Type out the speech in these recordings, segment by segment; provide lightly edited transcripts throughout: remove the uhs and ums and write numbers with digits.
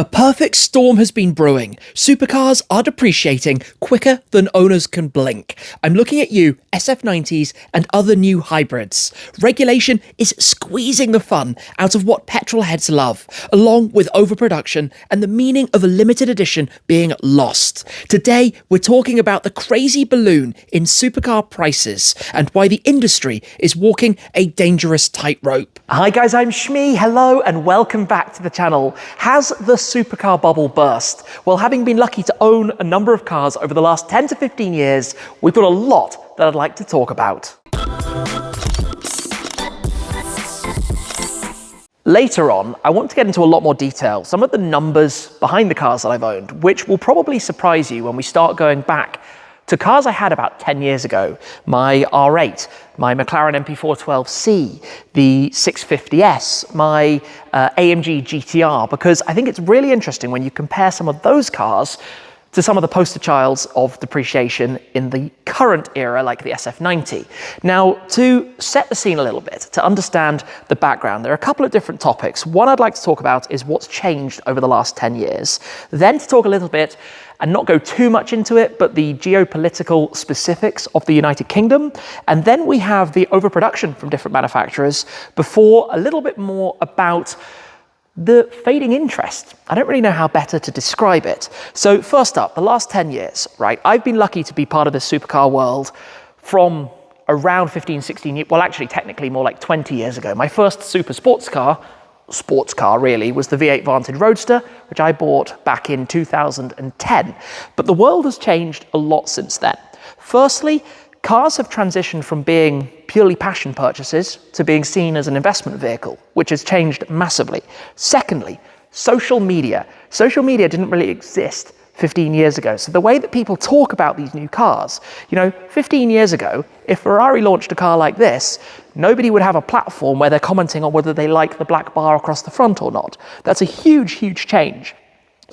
A perfect storm has been brewing. Supercars are depreciating quicker than owners can blink. I'm looking at you, SF90s and other new hybrids. Regulation is squeezing the fun out of what petrol heads love, along with overproduction and the meaning of a limited edition being lost. Today, we're talking about the crazy balloon in supercar prices and why the industry is walking a dangerous tightrope. Hi guys, I'm Shmi. Hello and welcome back to the channel. Has the supercar bubble burst? Well, having been lucky to own a number of cars over the last 10 to 15 years, we've got a lot that I'd like to talk about. Later on, I want to get into a lot more detail, some of the numbers behind the cars that I've owned, which will probably surprise you when we start going back to cars I had about 10 years ago. My R8, my McLaren MP412C, the 650S, my AMG GTR, because I think it's really interesting when you compare some of those cars to some of the poster childs of depreciation in the current era, like the SF90. Now, to set the scene a little bit, to understand the background, there are a couple of different topics. One I'd like to talk about is what's changed over the last 10 years. Then to talk a little bit, and not go too much into it, but the geopolitical specifics of the United Kingdom. And then we have the overproduction from different manufacturers before a little bit more about the fading interest. I don't really know how better to describe it. So first up, the last 10 years, right? I've been lucky to be part of this supercar world from around 15, 16 years, well, actually technically more like 20 years ago. My first super sports car really, was the V8 Vantage Roadster, which I bought back in 2010. But the world has changed a lot since then. Firstly, cars have transitioned from being purely passion purchases to being seen as an investment vehicle, which has changed massively. Secondly, social media. Social media didn't really exist 15 years ago. So the way that people talk about these new cars, 15 years ago, if Ferrari launched a car like this, nobody would have a platform where they're commenting on whether they like the black bar across the front or not. That's a huge, huge change.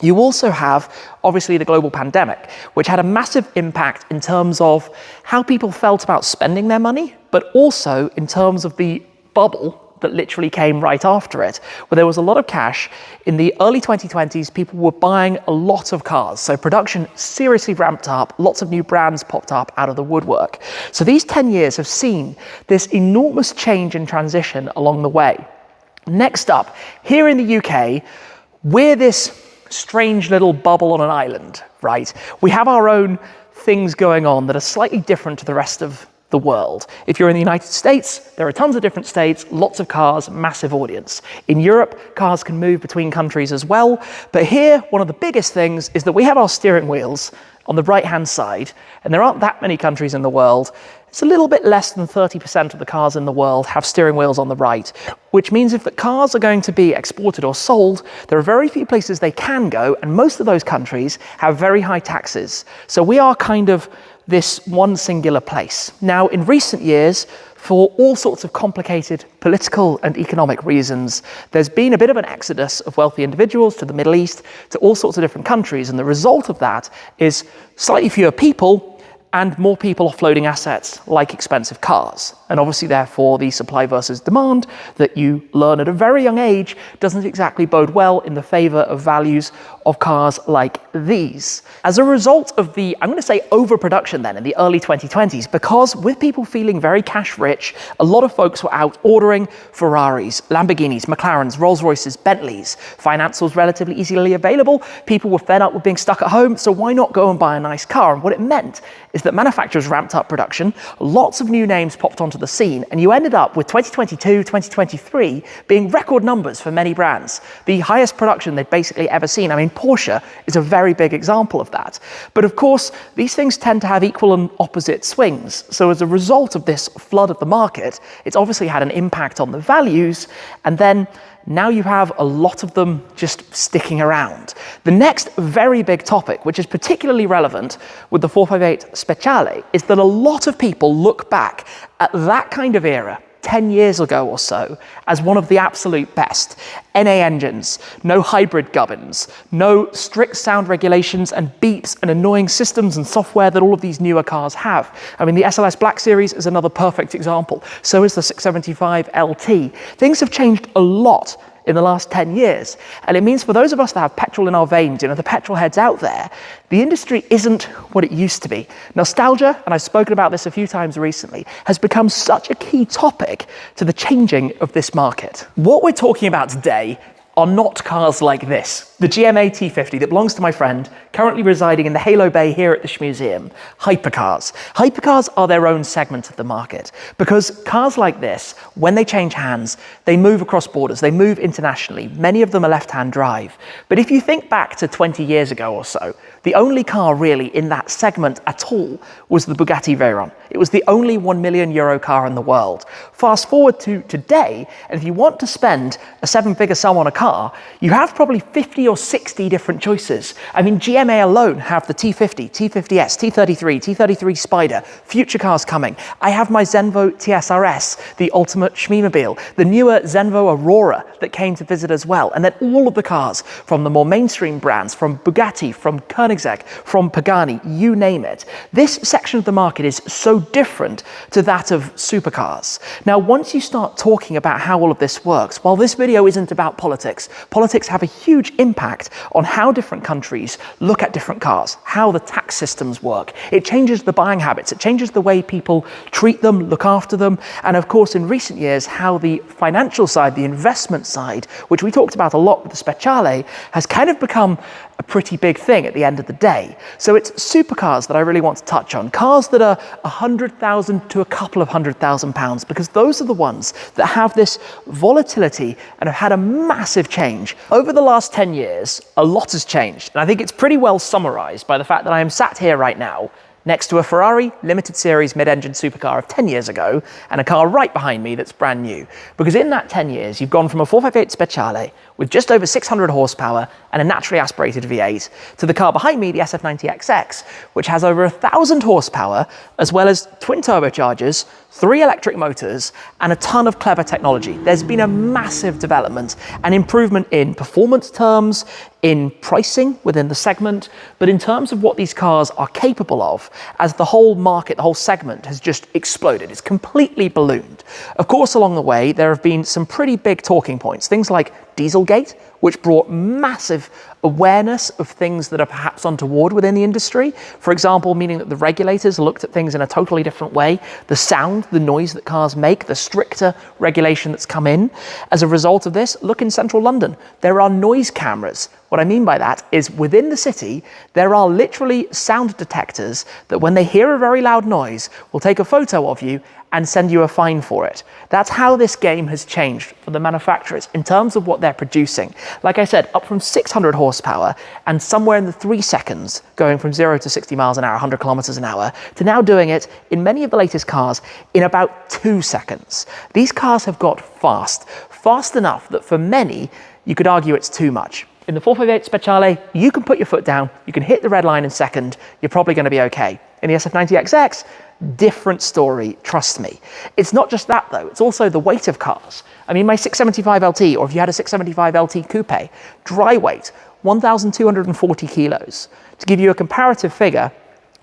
You also have, obviously, the global pandemic, which had a massive impact in terms of how people felt about spending their money, but also in terms of the bubble that literally came right after it, where there was a lot of cash. In the early 2020s, people were buying a lot of cars. So production seriously ramped up, lots of new brands popped up out of the woodwork. So these 10 years have seen this enormous change and transition along the way. Next up, here in the UK, we're this strange little bubble on an island, right? We have our own things going on that are slightly different to the rest of the world. If you're in the United States, there are tons of different states, lots of cars, massive audience. In Europe, cars can move between countries as well. But here, one of the biggest things is that we have our steering wheels on the right-hand side, and there aren't that many countries in the world. It's a little bit less than 30% of the cars in the world have steering wheels on the right, which means if the cars are going to be exported or sold, there are very few places they can go, and most of those countries have very high taxes. So we are kind of this one singular place. Now, in recent years, for all sorts of complicated political and economic reasons, there's been a bit of an exodus of wealthy individuals to the Middle East, to all sorts of different countries, and the result of that is slightly fewer people and more people offloading assets like expensive cars. And obviously, therefore, the supply versus demand that you learn at a very young age doesn't exactly bode well in the favor of values of cars like these. As a result of the, I'm going to say, overproduction then in the early 2020s, because with people feeling very cash rich, a lot of folks were out ordering Ferraris, Lamborghinis, McLarens, Rolls-Royces, Bentleys. Finance was relatively easily available. People were fed up with being stuck at home, so why not go and buy a nice car? And what it meant is that manufacturers ramped up production, lots of new names popped onto the scene, and you ended up with 2022, 2023 being record numbers for many brands. The highest production they'd basically ever seen. I mean, Porsche is a very big example of that. But of course, these things tend to have equal and opposite swings. So as a result of this flood of the market, it's obviously had an impact on the values, and then now you have a lot of them just sticking around. The next very big topic, which is particularly relevant with the 458 Speciale, is that a lot of people look back at that kind of era 10 years ago or so as one of the absolute best. NA engines, no hybrid gubbins, no strict sound regulations and beeps and annoying systems and software that all of these newer cars have. I mean, the SLS Black Series is another perfect example. So is the 675 LT. Things have changed a lot in the last 10 years. And it means for those of us that have petrol in our veins, the petrol heads out there, the industry isn't what it used to be. Nostalgia, and I've spoken about this a few times recently, has become such a key topic to the changing of this market. What we're talking about today are not cars like this. The GMA T50 that belongs to my friend, currently residing in the Halo Bay here at the Museum. Hypercars. Hypercars are their own segment of the market because cars like this, when they change hands, they move across borders, they move internationally. Many of them are left-hand drive. But if you think back to 20 years ago or so, the only car really in that segment at all was the Bugatti Veyron. It was the only €1 million car in the world. Fast forward to today, and if you want to spend a seven-figure sum on a car, you have probably 50 or 60 different choices. I mean, GMA alone have the T50, T50S, T33, T33 Spider, future cars coming. I have my Zenvo TSRS, the ultimate Schmeemobile, the newer Zenvo Aurora that came to visit as well. And then all of the cars from the more mainstream brands, from Bugatti, from Koenigsegg, from Pagani, you name it. This section of the market is so different to that of supercars. Now, once you start talking about how all of this works, while this video isn't about politics have a huge impact on how different countries look at different cars, how the tax systems work. It changes the buying habits, it changes the way people treat them, look after them, and of course in recent years how the financial side, the investment side, which we talked about a lot with the Speciale, has kind of become a pretty big thing at the end of the day. So it's supercars that I really want to touch on, cars that are 100,000 to a couple of £100,000, because those are the ones that have this volatility and have had a massive change. Over the last 10 years, a lot has changed, and I think it's pretty well summarized by the fact that I am sat here right now next to a Ferrari limited series mid-engine supercar of 10 years ago and a car right behind me that's brand new. Because in that 10 years, you've gone from a 458 Speciale with just over 600 horsepower and a naturally aspirated V8 to the car behind me, the SF90 XX, which has over 1,000 horsepower, as well as twin turbochargers, 3 electric motors, and a ton of clever technology. There's been a massive development and improvement in performance terms, in pricing within the segment, but in terms of what these cars are capable of, as the whole market, the whole segment has just exploded. It's completely ballooned. Of course, along the way, there have been some pretty big talking points, things like Dieselgate, which brought massive awareness of things that are perhaps untoward within the industry. For example, meaning that the regulators looked at things in a totally different way. The sound, the noise that cars make, the stricter regulation that's come in. As a result of this, look in central London. There are noise cameras. What I mean by that is within the city, there are literally sound detectors that when they hear a very loud noise, will take a photo of you and send you a fine for it. That's how this game has changed for the manufacturers in terms of what they're producing. Like I said, up from 600 horsepower and somewhere in the 3 seconds, going from 0 to 60 miles an hour, 100 kilometers an hour, to now doing it in many of the latest cars in about 2 seconds. These cars have got fast enough that for many, you could argue it's too much. In the 458 Speciale, you can put your foot down, you can hit the red line in second, you're probably going to be okay. In the SF90 XX, different story, trust me. It's not just that though, it's also the weight of cars. I mean, my 675 LT, or if you had a 675 LT Coupe, dry weight, 1,240 kilos. To give you a comparative figure,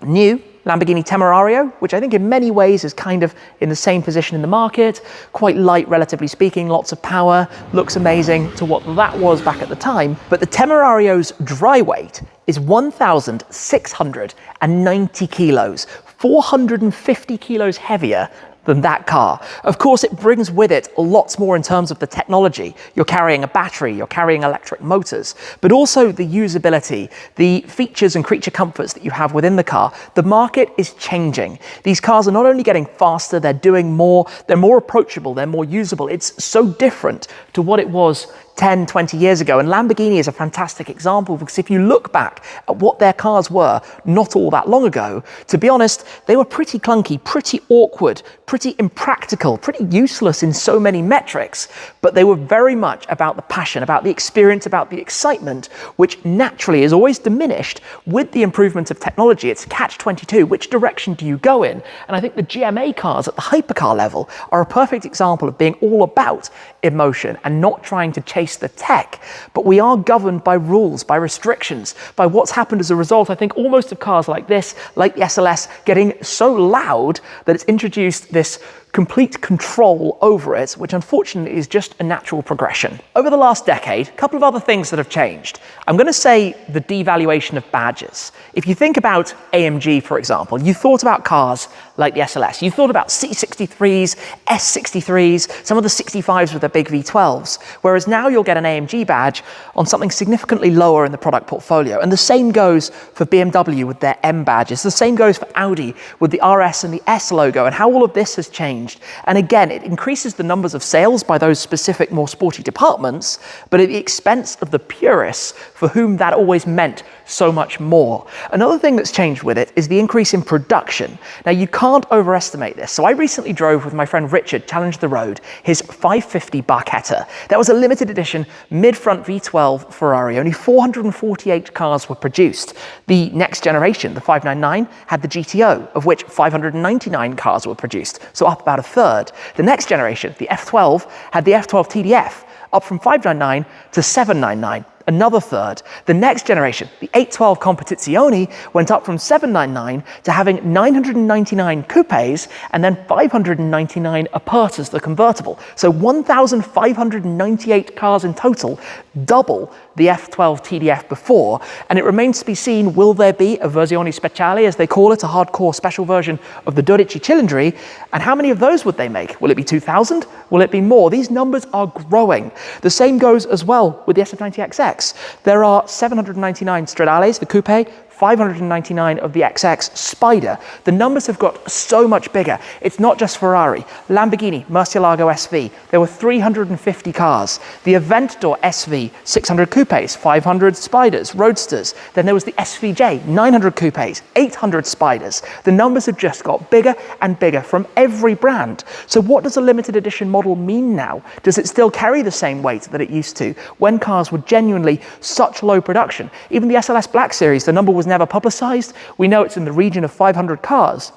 new Lamborghini Temerario, which I think in many ways is kind of in the same position in the market, quite light relatively speaking, lots of power, looks amazing to what that was back at the time, but the Temerario's dry weight is 1,690 kilos, 450 kilos heavier than that car. Of course, it brings with it lots more in terms of the technology. You're carrying a battery, you're carrying electric motors, but also the usability, the features and creature comforts that you have within the car. The market is changing. These cars are not only getting faster, they're doing more, they're more approachable, they're more usable. It's so different to what it was 10, 20 years ago. And Lamborghini is a fantastic example because if you look back at what their cars were not all that long ago, to be honest, they were pretty clunky, pretty awkward, pretty impractical, pretty useless in so many metrics, but they were very much about the passion, about the experience, about the excitement, which naturally is always diminished with the improvement of technology. It's catch-22. Which direction do you go in? And I think the GMA cars at the hypercar level are a perfect example of being all about emotion and not trying to chase chase the tech, but we are governed by rules, by restrictions, by what's happened as a result, I think, almost of cars like this, like the SLS, getting so loud that it's introduced this complete control over it, which unfortunately is just a natural progression. Over the last decade, a couple of other things that have changed. I'm going to say the devaluation of badges. If you think about AMG, for example, you thought about cars like the SLS, you thought about C63s, S63s, some of the 65s with their big V12s, whereas now you'll get an AMG badge on something significantly lower in the product portfolio. And the same goes for BMW with their M badges. The same goes for Audi with the RS and the S logo, and how all of this has changed. And again, it increases the numbers of sales by those specific, more sporty departments, but at the expense of the purists for whom that always meant so much more. Another thing that's changed with it is the increase in production. Now, you can't overestimate this. So I recently drove with my friend Richard, challenged the road, his 550 Barchetta. That was a limited edition mid-front V12 Ferrari. Only 448 cars were produced. The next generation, the 599, had the GTO, of which 599 cars were produced, so up about a third. The next generation, the F12, had the F12 TDF, up from 599 to 799. Another third. The next generation, the 812 Competizione, went up from 799 to having 999 coupes and then 599 Apertas, the convertible. So 1,598 cars in total, double the F12 TDF before. And it remains to be seen, will there be a versione speciale, as they call it, a hardcore special version of the 12 Cilindri? And how many of those would they make? Will it be 2,000? Will it be more? These numbers are growing. The same goes as well with the SF90XX. There are 799 Stradales, the coupe, 599 of the XX Spider. The numbers have got so much bigger. It's not just Ferrari. Lamborghini, Murcielago SV, there were 350 cars. The Aventador SV, 600 coupes, 500 Spiders, Roadsters. Then there was the SVJ, 900 coupes, 800 Spiders. The numbers have just got bigger and bigger from every brand. So what does a limited edition model mean now? Does it still carry the same weight that it used to when cars were genuinely such low production? Even the SLS Black Series, the number was never publicized. We know it's in the region of 500 cars,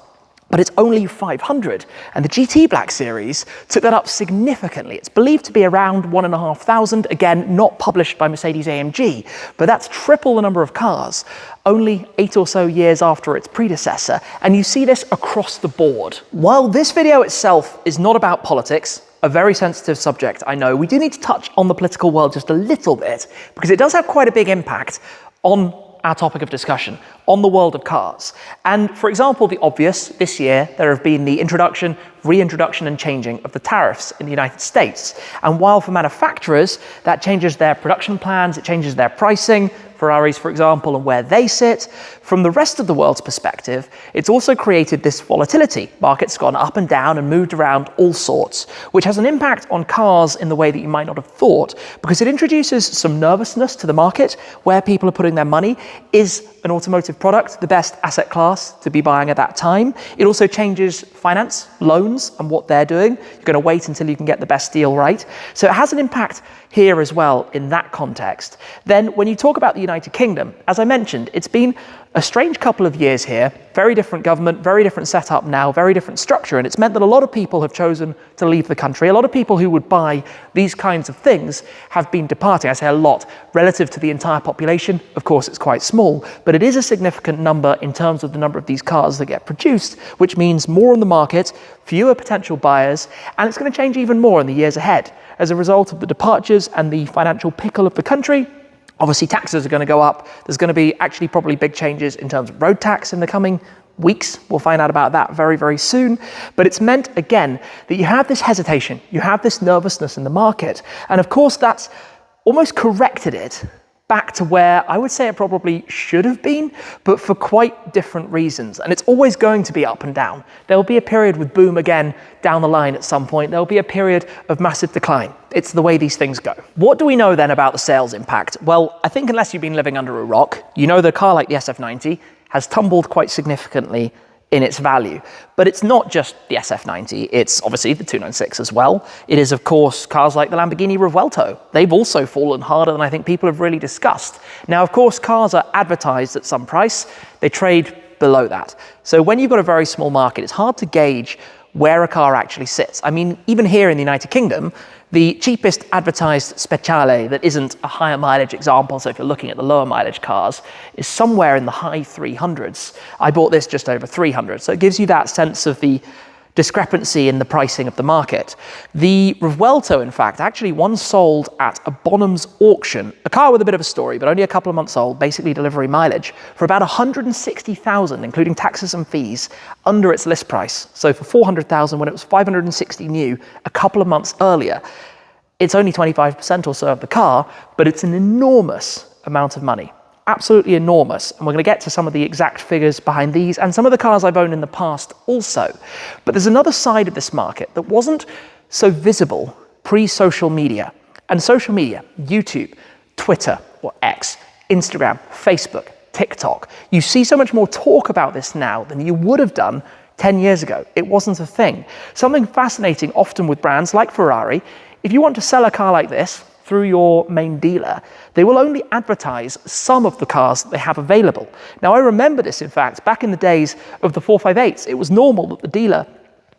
but it's only 500. And the GT Black Series took that up significantly. It's believed to be around 1,500, again, not published by Mercedes-AMG, but that's triple the number of cars, only 8 or so years after its predecessor. And you see this across the board. While this video itself is not about politics, a very sensitive subject, I know, we do need to touch on the political world just a little bit, because it does have quite a big impact on our topic of discussion, on the world of cars. And for example, the obvious, this year, there have been the introduction, reintroduction and changing of the tariffs in the United States. And while for manufacturers, that changes their production plans, it changes their pricing, Ferraris, for example, and where they sit, from the rest of the world's perspective, it's also created this volatility. Markets gone up and down and moved around all sorts, which has an impact on cars in the way that you might not have thought, because it introduces some nervousness to the market where people are putting their money. Is an automotive product the best asset class to be buying at that time? It also changes finance, loans, and what they're doing. You're going to wait until you can get the best deal right. So it has an impact here as well in that context. Then when you talk about the United Kingdom, as I mentioned, it's been a strange couple of years here, very different government, very different setup now, very different structure, and it's meant that a lot of people have chosen to leave the country. A lot of people who would buy these kinds of things have been departing. I say a lot. Relative to the entire population, of course, it's quite small, but it is a significant number in terms of the number of these cars that get produced, which means more on the market, fewer potential buyers, and it's going to change even more in the years ahead. As a result of the departures and the financial pickle of the country, obviously taxes are going to go up. There's going to be actually probably big changes in terms of road tax in the coming weeks. We'll find out about that very, very soon. But it's meant, again, that you have this hesitation, you have this nervousness in the market. And of course, that's almost corrected it back to where I would say it probably should have been, but for quite different reasons. And it's always going to be up and down. There'll be a period with boom again down the line at some point. There'll be a period of massive decline. It's the way these things go. What do we know then about the sales impact? Well, I think unless you've been living under a rock, you know that a car like the SF90 has tumbled quite significantly in its value. But it's not just the SF90, it's obviously the 296 as well. It is, of course, cars like the Lamborghini Revuelto. They've also fallen harder than I think people have really discussed. Now, of course, cars are advertised at some price. They trade below that. So when you've got a very small market, it's hard to gauge where a car actually sits. I mean, even here in the United Kingdom, The cheapest advertised Speciale that isn't a higher mileage example, so if you're looking at the lower mileage cars, is somewhere in the high 300s. I bought this just over 300, so it gives you that sense of the discrepancy in the pricing of the market. The Revuelto, in fact, actually once sold at a Bonham's auction, a car with a bit of a story, but only a couple of months old, basically delivery mileage, for about 160,000, including taxes and fees, under its list price. So for 400,000 when it was 560 new a couple of months earlier. It's only 25% or so of the car, but it's an enormous amount of money. Absolutely enormous, and we're going to get to some of the exact figures behind these and some of the cars I've owned in the past also. But there's another side of this market that wasn't so visible pre-social media. And social media, YouTube, Twitter or X, Instagram, Facebook, TikTok. You see so much more talk about this now than you would have done 10 years ago. It wasn't a thing. Something fascinating often with brands like Ferrari, if you want to sell a car like this through your main dealer, they will only advertise some of the cars that they have available. Now, I remember this, in fact, back in the days of the 458s, it was normal that the dealer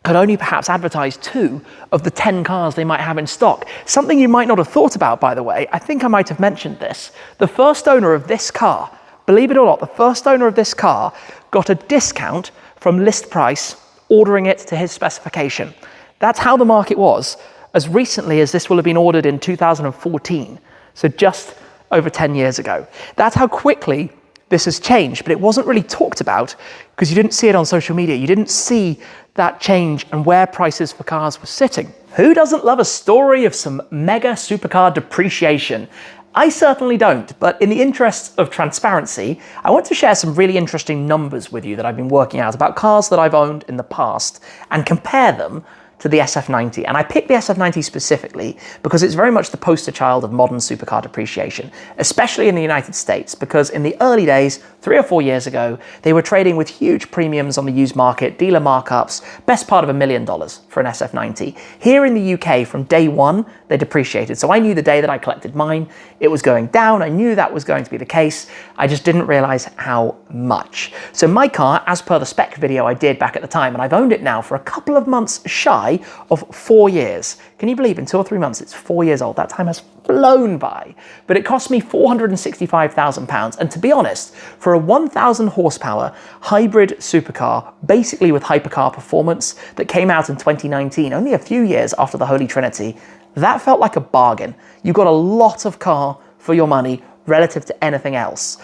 could only perhaps advertise 2 of the 10 cars they might have in stock. Something you might not have thought about, by the way, I think I might have mentioned this. The first owner of this car, believe it or not, the first owner of this car got a discount from list price, ordering it to his specification. That's how the market was as recently as this will have been ordered in 2014, so just over 10 years ago. That's how quickly this has changed, but it wasn't really talked about because you didn't see it on social media. You didn't see that change and where prices for cars were sitting. Who doesn't love a story of some mega supercar depreciation? I certainly don't, but in the interest of transparency, I want to share some really interesting numbers with you that I've been working out about cars that I've owned in the past and compare them to the SF90. And I picked the SF90 specifically because it's very much the poster child of modern supercar depreciation, especially in the United States, because in the early days, 3 or 4 years ago, they were trading with huge premiums on the used market, dealer markups, best part of $1 million for an SF90. Here in the UK, from day one, they depreciated. So I knew the day that I collected mine, it was going down. I knew that was going to be the case. I just didn't realize how much. So my car, as per the spec video I did back at the time, and I've owned it now for a couple of months shy of 4 years. Can you believe in 2 or 3 months, it's 4 years old? That time has flown by. But it cost me £465,000. And to be honest, for a 1,000 horsepower hybrid supercar, basically with hypercar performance, that came out in 2019, only a few years after the Holy Trinity, that felt like a bargain. You got a lot of car for your money relative to anything else.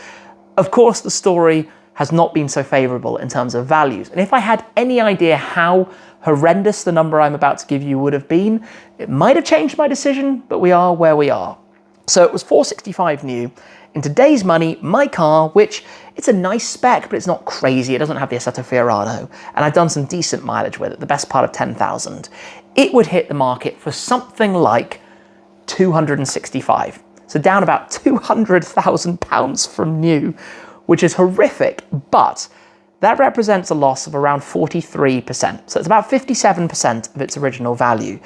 Of course, the story has not been so favorable in terms of values. And if I had any idea how horrendous the number I'm about to give you would have been, it might have changed my decision, but we are where we are. So it was 465 new. In today's money, my car, which it's a nice spec, but it's not crazy. It doesn't have the Assetto Fiorano, and I've done some decent mileage with it, the best part of 10,000. It would hit the market for something like 265. So down about £200,000 from new, which is horrific, but that represents a loss of around 43%. So it's about 57% of its original value.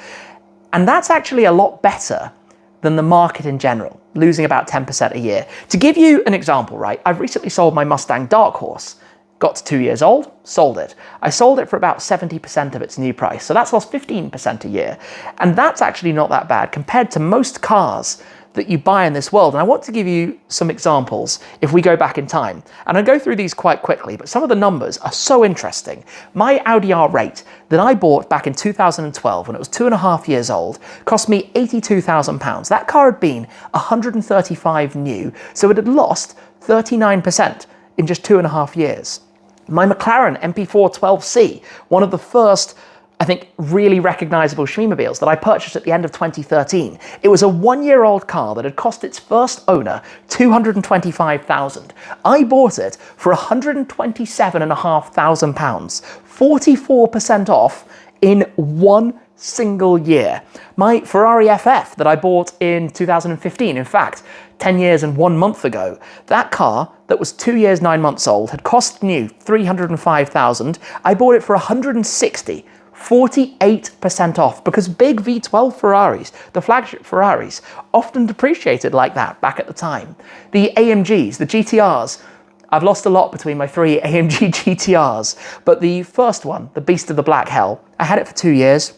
And that's actually a lot better than the market in general, losing about 10% a year. To give you an example, right, I've recently sold my Mustang Dark Horse. Got to 2 years old, sold it. I sold it for about 70% of its new price. So that's lost 15% a year. And that's actually not that bad compared to most cars that you buy in this world. And I want to give you some examples if we go back in time. And I'll go through these quite quickly, but some of the numbers are so interesting. My Audi R8 that I bought back in 2012 when it was 2.5 years old cost me £82,000. That car had been 135 new, so it had lost 39% in just 2.5 years. My McLaren MP4 12C, one of the first, I think, really recognizable Schneemobiles that I purchased at the end of 2013. It was a 1-year-old car that had cost its first owner £225,000. I bought it for £127,500, 44% off in 1 single year. My Ferrari FF that I bought in 2015, in fact, 10 years and 1 month ago, that car that was 2 years, 9 months old had cost new $305,000. I bought it for $160,000. 48% off, because big V12 Ferraris, the flagship Ferraris, often depreciated like that back at the time. The AMGs, the GTRs, I've lost a lot between my 3 AMG GTRs, but the first one, the Beast of the Black Hell, I had it for 2 years.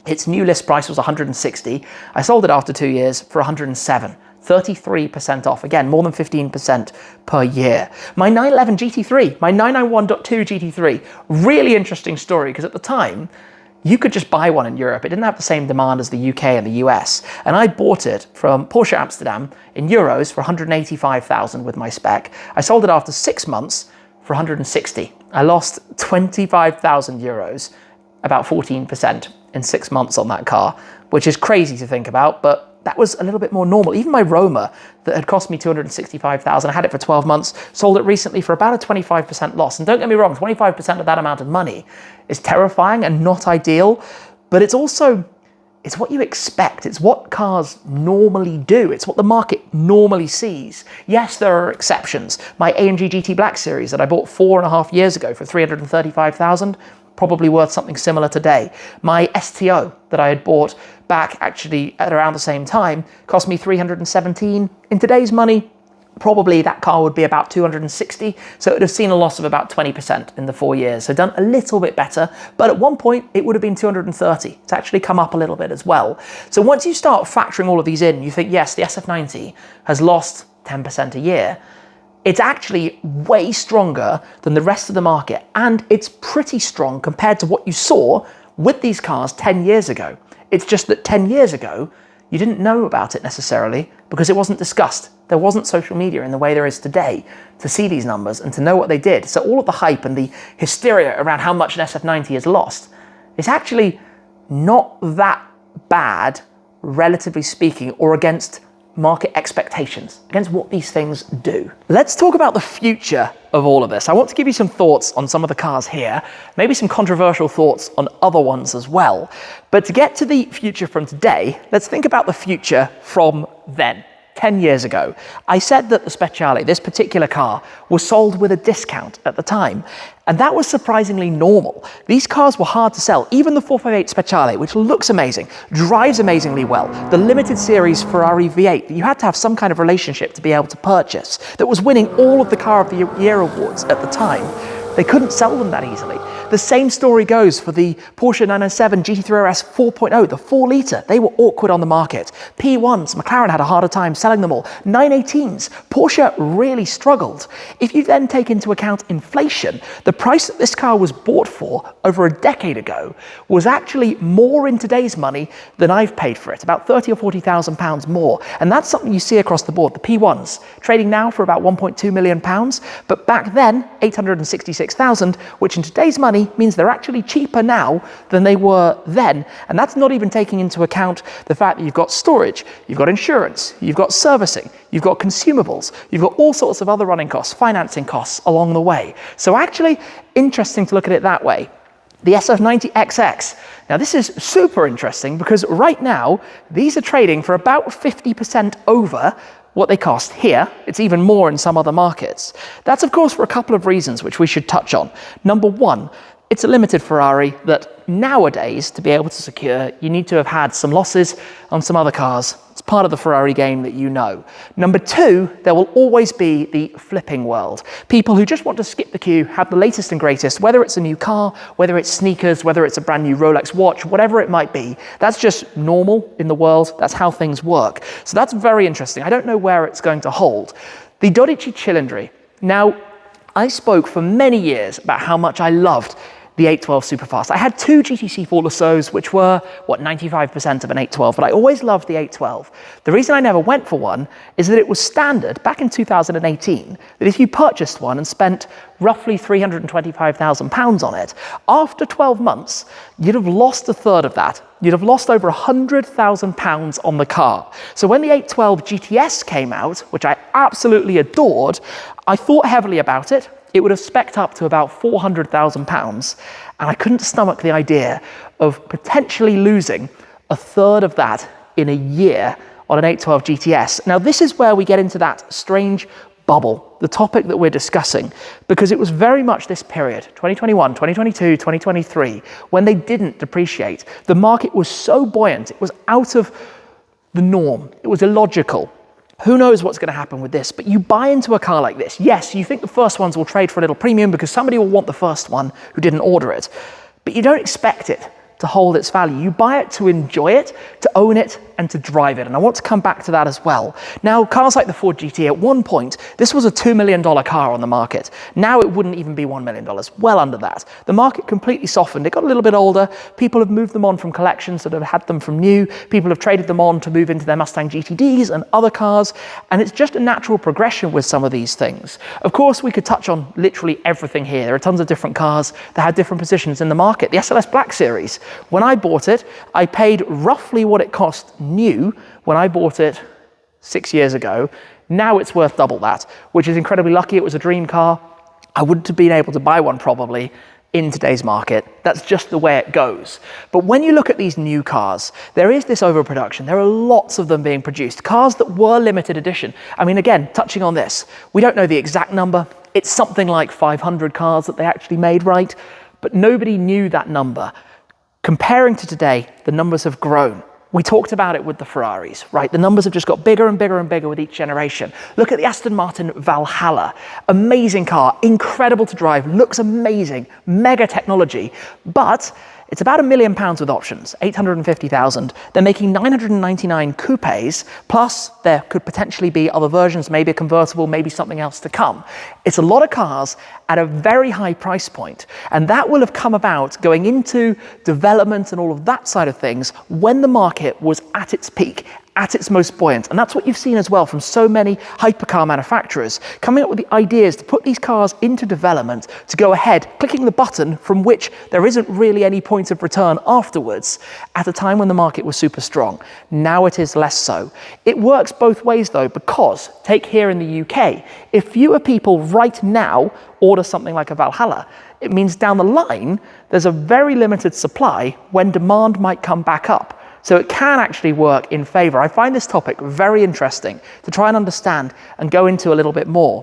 Its new list price was 160. I sold it after 2 years for 107. 33% off. Again, more than 15% per year. My 911 GT3, my 991.2 GT3, really interesting story because at the time, you could just buy one in Europe. It didn't have the same demand as the UK and the US. And I bought it from Porsche Amsterdam in euros for 185,000 with my spec. I sold it after 6 months for 160. I lost 25,000 euros, about 14% in 6 months on that car, which is crazy to think about, but that was a little bit more normal. Even my Roma that had cost me 265,000, I had it for 12 months, sold it recently for about a 25% loss. And don't get me wrong, 25% of that amount of money is terrifying and not ideal, but it's what you expect. It's what cars normally do. It's what the market normally sees. Yes, there are exceptions. My AMG GT Black Series that I bought 4.5 years ago for 335,000, probably worth something similar today. My STO that I had bought back actually at around the same time cost me 317. In today's money, probably that car would be about 260. So it would have seen a loss of about 20% in the 4 years. So done a little bit better, but at one point it would have been 230. It's actually come up a little bit as well. So once you start factoring all of these in, you think, yes, the SF90 has lost 10% a year. It's actually way stronger than the rest of the market, and it's pretty strong compared to what you saw with these cars 10 years ago. It's just that 10 years ago, you didn't know about it necessarily because it wasn't discussed. There wasn't social media in the way there is today to see these numbers and to know what they did. So all of the hype and the hysteria around how much an SF90 has lost is actually not that bad, relatively speaking, or against market expectations, against what these things do. Let's talk about the future of all of this. I want to give you some thoughts on some of the cars here, maybe some controversial thoughts on other ones as well. But to get to the future from today, let's think about the future from then. 10 years ago, I said that the Speciale, this particular car, was sold with a discount at the time. And that was surprisingly normal. These cars were hard to sell. Even the 458 Speciale, which looks amazing, drives amazingly well. The limited series Ferrari V8 that you had to have some kind of relationship to be able to purchase, that was winning all of the Car of the Year awards at the time. They couldn't sell them that easily. The same story goes for the Porsche 997 GT3 RS 4.0, the 4-litre. They were awkward on the market. P1s, McLaren had a harder time selling them all. 918s, Porsche really struggled. If you then take into account inflation, the price that this car was bought for over a decade ago was actually more in today's money than I've paid for it, about 30 or 40,000 pounds more. And that's something you see across the board. The P1s, trading now for about 1.2 million pounds, but back then, 866,000, which in today's money means they're actually cheaper now than they were then. And that's not even taking into account the fact that you've got storage, you've got insurance, you've got servicing, you've got consumables, you've got all sorts of other running costs, financing costs along the way. So actually, interesting to look at it that way. The SF90 XX. Now this is super interesting because right now, these are trading for about 50% over what they cost here. It's even more in some other markets. That's of course for a couple of reasons which we should touch on. Number one, it's a limited Ferrari that nowadays, to be able to secure, you need to have had some losses on some other cars. It's part of the Ferrari game that you know. Number two, there will always be the flipping world. People who just want to skip the queue, have the latest and greatest, whether it's a new car, whether it's sneakers, whether it's a brand new Rolex watch, whatever it might be. That's just normal in the world. That's how things work. So that's very interesting. I don't know where it's going to hold. The 12 Cilindri. Now, I spoke for many years about how much I loved the 812 Superfast. I had two GTC4 Lassos, which were, 95% of an 812, but I always loved the 812. The reason I never went for one is that it was standard back in 2018, that if you purchased one and spent roughly £325,000 on it, after 12 months, you'd have lost a third of that. You'd have lost over £100,000 on the car. So when the 812 GTS came out, which I absolutely adored, I thought heavily about it. It would have specced up to about £400,000, and I couldn't stomach the idea of potentially losing a third of that in a year on an 812 GTS. Now, this is where we get into that strange bubble, the topic that we're discussing, because it was very much this period, 2021, 2022, 2023, when they didn't depreciate. The market was so buoyant, it was out of the norm, it was illogical. Who knows what's going to happen with this, but you buy into a car like this. Yes, you think the first ones will trade for a little premium because somebody will want the first one who didn't order it, but you don't expect it to to hold its value. You buy it to enjoy it, to own it, and to drive it. And I want to come back to that as well. Now, cars like the Ford GT, at one point, this was a $2 million car on the market. Now it wouldn't even be $1 million, well under that. The market completely softened. It got a little bit older. People have moved them on from collections that have had them from new. People have traded them on to move into their Mustang GTDs and other cars. And it's just a natural progression with some of these things. Of course, we could touch on literally everything here. There are tons of different cars that have different positions in the market. The SLS Black Series, when I bought it, I paid roughly what it cost new when I bought it 6 years ago. Now it's worth double that, which is incredibly lucky. It was a dream car. I wouldn't have been able to buy one probably in today's market. That's just the way it goes. But when you look at these new cars, there is this overproduction. There are lots of them being produced. Cars that were limited edition. I mean, again, touching on this, we don't know the exact number. It's something like 500 cars that they actually made, right? But nobody knew that number. Comparing to today, the numbers have grown. We talked about it with the Ferraris, right? The numbers have just got bigger and bigger and bigger with each generation. Look at the Aston Martin Valhalla. Amazing car, incredible to drive, looks amazing, mega technology, but it's about £1 million with options, 850,000. They're making 999 coupes, plus there could potentially be other versions, maybe a convertible, maybe something else to come. It's a lot of cars at a very high price point, and that will have come about going into development and all of that side of things when the market was at its peak, at its most buoyant. And that's what you've seen as well from so many hypercar manufacturers coming up with the ideas to put these cars into development, to go ahead, clicking the button from which there isn't really any point of return afterwards at a time when the market was super strong. Now it is less so. It works both ways though, because take here in the UK, if fewer people right now order something like a Valhalla, it means down the line, there's a very limited supply when demand might come back up. So it can actually work in favor. I find this topic very interesting to try and understand and go into a little bit more.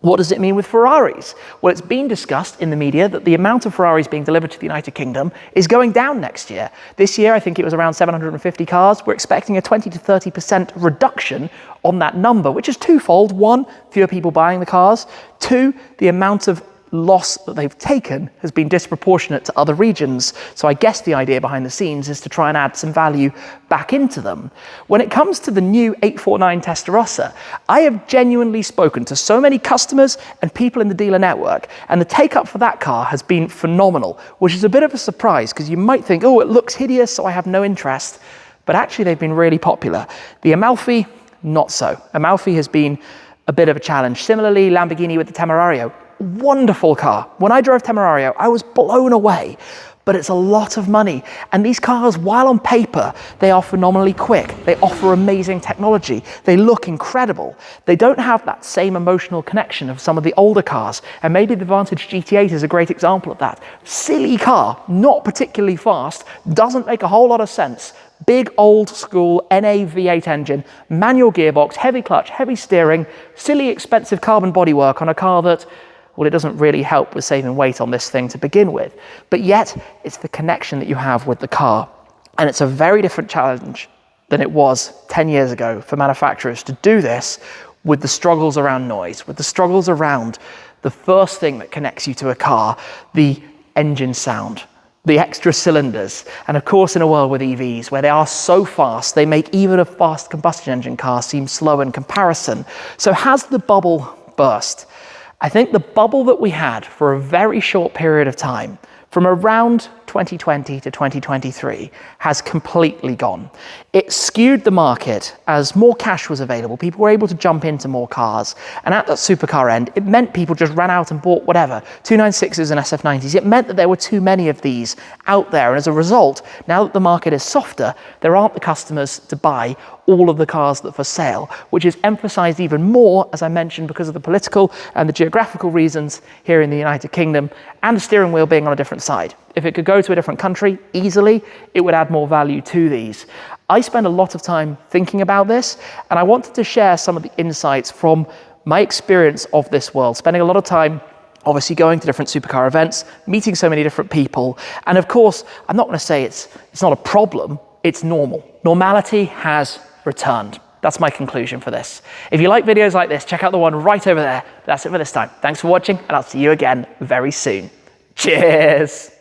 What does it mean with Ferraris? Well, it's been discussed in the media that the amount of Ferraris being delivered to the United Kingdom is going down next year. This year, I think it was around 750 cars. We're expecting a 20 to 30% reduction on that number, which is twofold. One, fewer people buying the cars. Two, the amount of loss that they've taken has been disproportionate to other regions. So I guess the idea behind the scenes is to try and add some value back into them. When it comes to the new 849 Testarossa, I have genuinely spoken to so many customers and people in the dealer network, and the take up for that car has been phenomenal, which is a bit of a surprise because you might think, oh, it looks hideous, so I have no interest. But actually they've been really popular. The Amalfi, not so. Amalfi has been a bit of a challenge. Similarly, Lamborghini with the Temerario. Wonderful car. When I drove Temerario, I was blown away, but it's a lot of money. And these cars, while on paper, they are phenomenally quick. They offer amazing technology. They look incredible. They don't have that same emotional connection of some of the older cars. And maybe the Vantage GT8 is a great example of that. Silly car, not particularly fast, doesn't make a whole lot of sense. Big old school NA V8 engine, manual gearbox, heavy clutch, heavy steering, silly expensive carbon bodywork on a car that, well, it doesn't really help with saving weight on this thing to begin with. But yet, it's the connection that you have with the car. And it's a very different challenge than it was 10 years ago for manufacturers to do this with the struggles around noise, with the struggles around the first thing that connects you to a car, the engine sound, the extra cylinders. And of course, in a world with EVs, where they are so fast, they make even a fast combustion engine car seem slow in comparison. So has the bubble burst? I think the bubble that we had for a very short period of time, from around 2020 to 2023, has completely gone. It skewed the market as more cash was available. People were able to jump into more cars. And at that supercar end, it meant people just ran out and bought whatever, 296s and SF90s. It meant that there were too many of these out there. And as a result, now that the market is softer, there aren't the customers to buy all of the cars that are for sale, which is emphasized even more, as I mentioned, because of the political and the geographical reasons here in the United Kingdom, and the steering wheel being on a different side. If it could go to a different country easily, it would add more value to these. I spend a lot of time thinking about this, and I wanted to share some of the insights from my experience of this world, spending a lot of time obviously going to different supercar events, meeting so many different people. And of course, I'm not going to say it's not a problem, it's normal. Normality has returned. That's my conclusion for this. If you like videos like this, check out the one right over there. That's it for this time. Thanks for watching, and I'll see you again very soon. Cheers.